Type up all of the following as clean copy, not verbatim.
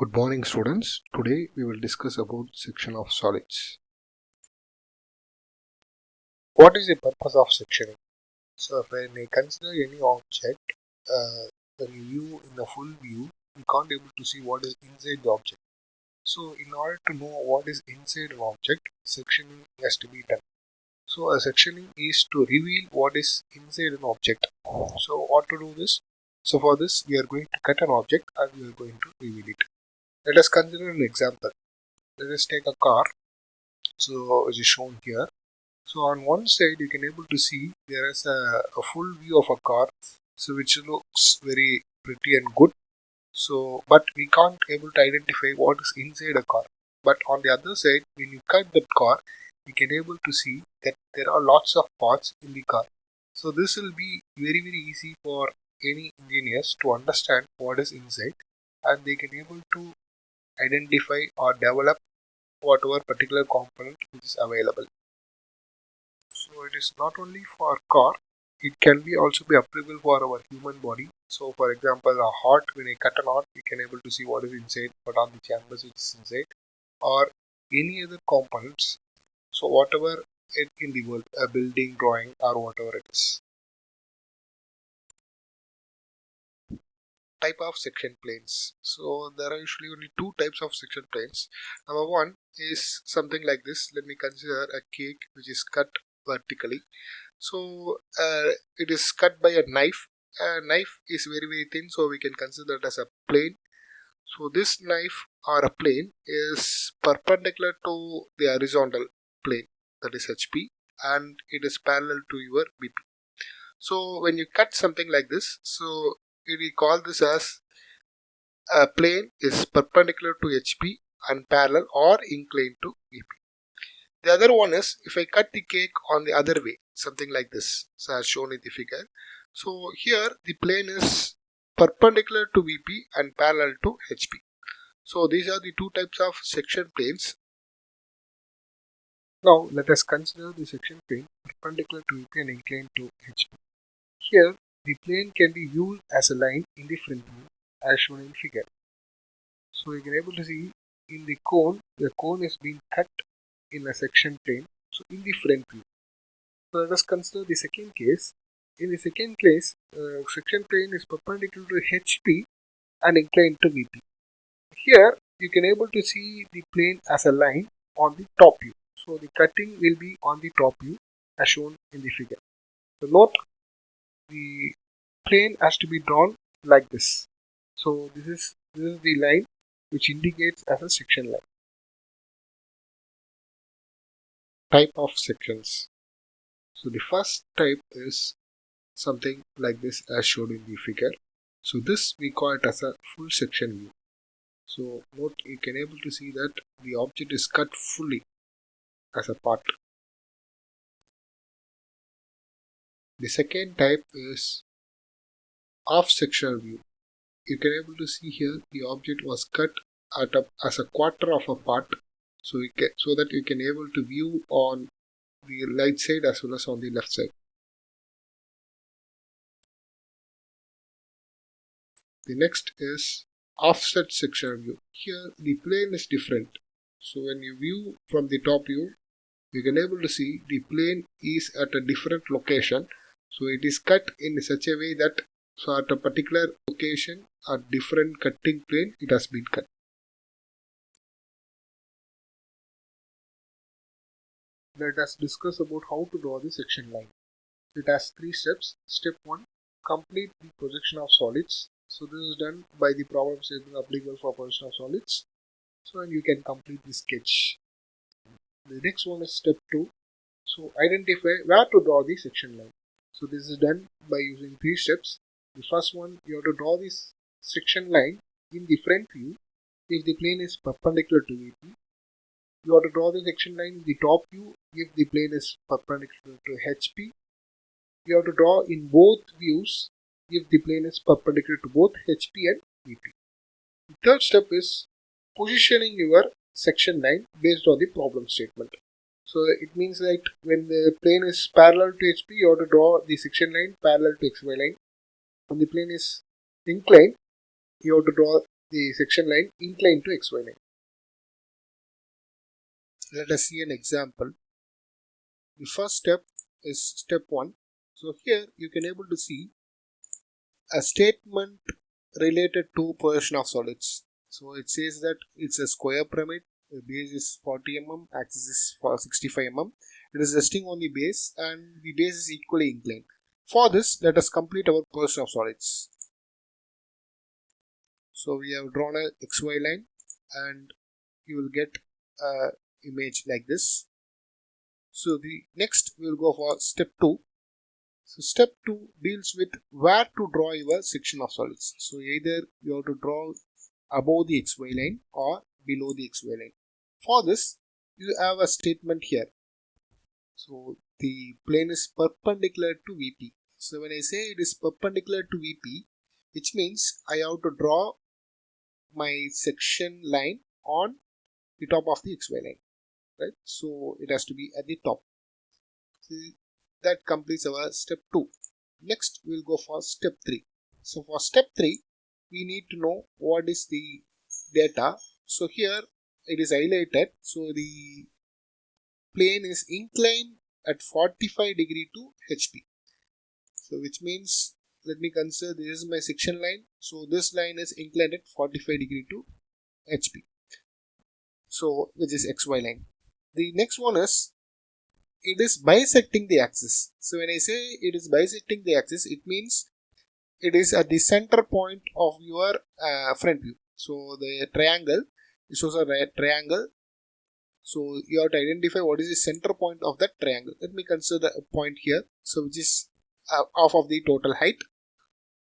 Good morning students. Today we will discuss about section of solids. What is the purpose of sectioning? So when we consider any object, when you view in the full view, you can't able to see what is inside the object. So in order to know what is inside an object, sectioning has to be done. So a sectioning is to reveal what is inside an object. So what to do this? So for this we are going to cut an object and we are going to reveal it. Let us consider an example. Let us take a car. So which is shown here. So on one side you can able to see there is a full view of a car, so which looks very pretty and good. So but we can't able to identify what is inside a car. But on the other side, when you cut that car, you can able to see that there are lots of parts in the car. So this will be very easy for any engineers to understand what is inside, and they can able to identify or develop whatever particular component which is available. So it is not only for car, it can be also be applicable for our human body. So for example, a heart, when I cut a knot, we can able to see what is inside, what are the chambers which is inside, or any other components. So whatever in the world, a building, drawing, or whatever it is. Type of section planes. So there are usually only two types of section planes. Number one is something like this. Let me consider a cake which is cut vertically. So it is cut by a knife. A knife is very thin, so we can consider it as a plane. So this knife or a plane is perpendicular to the horizontal plane, that is HP, and it is parallel to your BP. So when you cut something like this, so we call this as a plane is perpendicular to HP and parallel or inclined to BP. The other one is if I cut the cake on the other way, something like this, so as shown in the figure. So here the plane is perpendicular to VP and parallel to HP. So these are the two types of section planes. Now let us consider the section plane perpendicular to VP and inclined to HP. Here the plane can be viewed as a line in the front view as shown in figure. So you can able to see in the cone is being cut in a section plane, so in the front view. So let us consider the second case. In the second case, section plane is perpendicular to HP and inclined to VP. Here you can able to see the plane as a line on the top view. So the cutting will be on the top view as shown in the figure. So note the plane has to be drawn like this. So this is the line which indicates as a section line. Type of sections. So the first type is something like this as shown in the figure. So this we call it as a full section view. So note you can able to see that the object is cut fully as a part. The second type is half sectional view. You can able to see here the object was cut as a quarter of a part, so that you can able to view on the right side as well as on the left side. The next is offset sectional view. Here the plane is different. So when you view from the top view, you can able to see the plane is at a different location. So it is cut in such a way that so at a particular location, a different cutting plane, it has been cut. Let us discuss about how to draw the section line. It has three steps. Step 1. Complete the projection of solids. So this is done by the problem statement applicable for projection of solids. So and you can complete the sketch. The next one is step 2. So identify where to draw the section line. So this is done by using three steps. The first one, you have to draw this section line in the front view if the plane is perpendicular to VP. You have to draw the section line in the top view if the plane is perpendicular to HP. You have to draw in both views if the plane is perpendicular to both HP and VP. The third step is positioning your section line based on the problem statement. So it means that when the plane is parallel to HP, you have to draw the section line parallel to XY line. When the plane is inclined, you have to draw the section line inclined to XY line. Let us see an example. The first step is step 1. So here you can able to see a statement related to position of solids. So it says that it's a square pyramid. The base is 40 mm, axis is for 65 mm. It is resting on the base and the base is equally inclined. For this, let us complete our position of solids. So we have drawn a XY line and you will get a image like this. So the next we will go for step 2. So step 2 deals with where to draw your section of solids. So either you have to draw above the XY line or below the XY line. For this, you have a statement here. So the plane is perpendicular to VP. So when I say it is perpendicular to VP, which means I have to draw my section line on the top of the XY line, right? So it has to be at the top. So that completes our step 2. Next, we will go for step 3. So for step 3, we need to know what is the data. So here it is highlighted. So the plane is inclined at 45 degree to HP. So which means, let me consider this is my section line. So this line is inclined at 45 degree to HP. So which is XY line. The next one is it is bisecting the axis. So when I say it is bisecting the axis, it means it is at the center point of your front view. So the triangle, it shows a triangle. So you have to identify what is the center point of that triangle. Let me consider a point here. So which is half of the total height.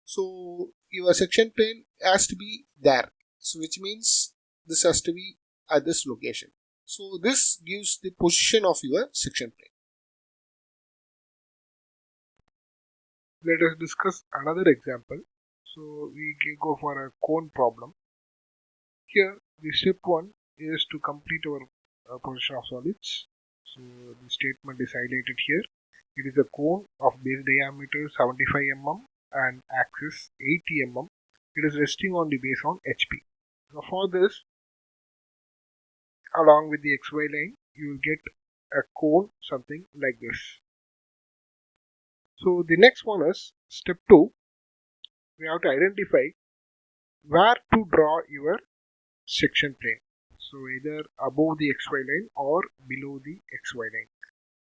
So your section plane has to be there. So which means this has to be at this location. So this gives the position of your section plane. Let us discuss another example. So we can go for a cone problem. Here the step 1 is to complete our position of solids. So the statement is highlighted here. It is a cone of base diameter 75 mm and axis 80 mm. It is resting on the base on HP. So for this, along with the XY line, you will get a cone something like this. So the next one is step 2. We have to identify where to draw your section plane. So either above the XY line or below the XY line.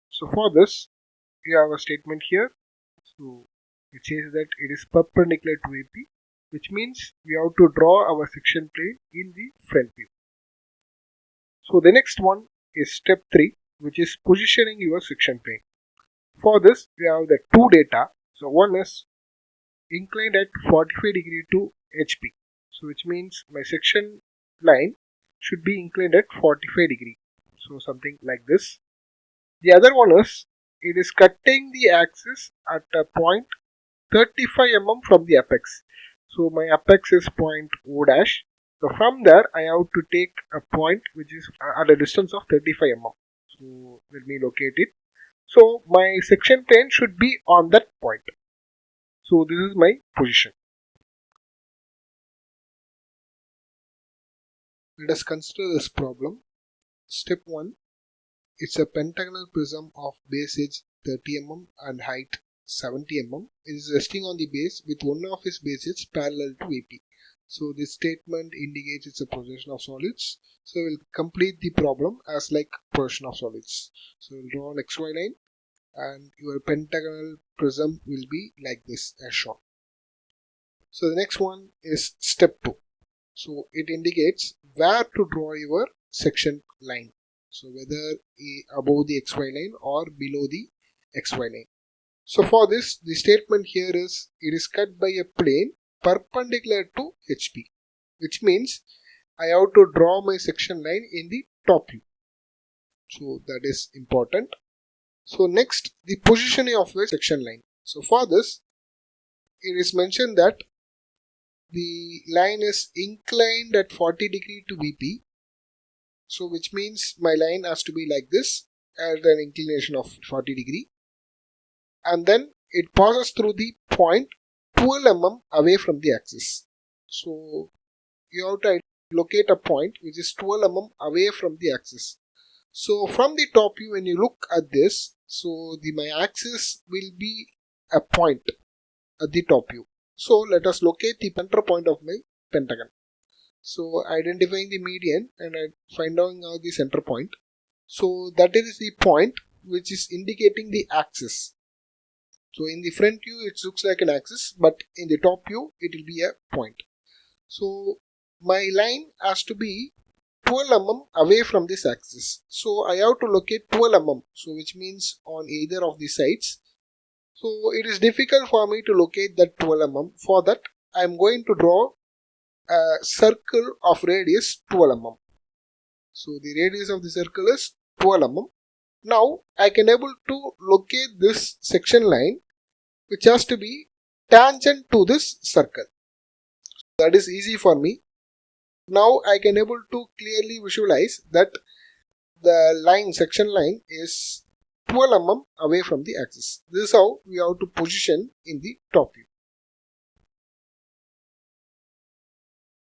So for this, you have a statement here. So it says that it is perpendicular to AP, which means we have to draw our section plane in the front view. So the next one is step 3, which is positioning your section plane. For this, we have the two data. So one is inclined at 45 degree to HP. So which means my section line should be inclined at 45 degree. So something like this. The other one is it is cutting the axis at a point 35 mm from the apex. So my apex is point O dash. So from there I have to take a point which is at a distance of 35 mm. So let me locate it. So my section plane should be on that point. So this is my position. Let us consider this problem. Step 1. It's a pentagonal prism of base edge 30 mm and height 70 mm. It is resting on the base with one of its base edges parallel to AP. So this statement indicates it's a position of solids. So we'll complete the problem as like position of solids. So we'll draw an XY line and your pentagonal prism will be like this as shown. So the next one is step 2. So it indicates where to draw your section line. So whether above the XY line or below the XY line. So for this, the statement here is it is cut by a plane perpendicular to HP, which means I have to draw my section line in the top view. So that is important. So next, the positioning of the section line. So for this, it is mentioned that the line is inclined at 40 degree to VP. So which means my line has to be like this at an inclination of 40 degree. And then it passes through the point 12 mm away from the axis. So you have to locate a point which is 12 mm away from the axis. So from the top view, when you look at this, so my axis will be a point at the top view. So let us locate the center point of my pentagon. So identifying the median and finding out the center point. So that is the point which is indicating the axis. So in the front view it looks like an axis, but in the top view it will be a point. So my line has to be 12 mm away from this axis. So I have to locate 12 mm, so which means on either of the sides. So it is difficult for me to locate that 12 mm. For that I am going to draw a circle of radius 12 mm. So the radius of the circle is 12 mm. Now I can able to locate this section line which has to be tangent to this circle. That is easy for me. Now I can able to clearly visualize that the section line is 12 mm away from the axis. This is how we have to position in the top view.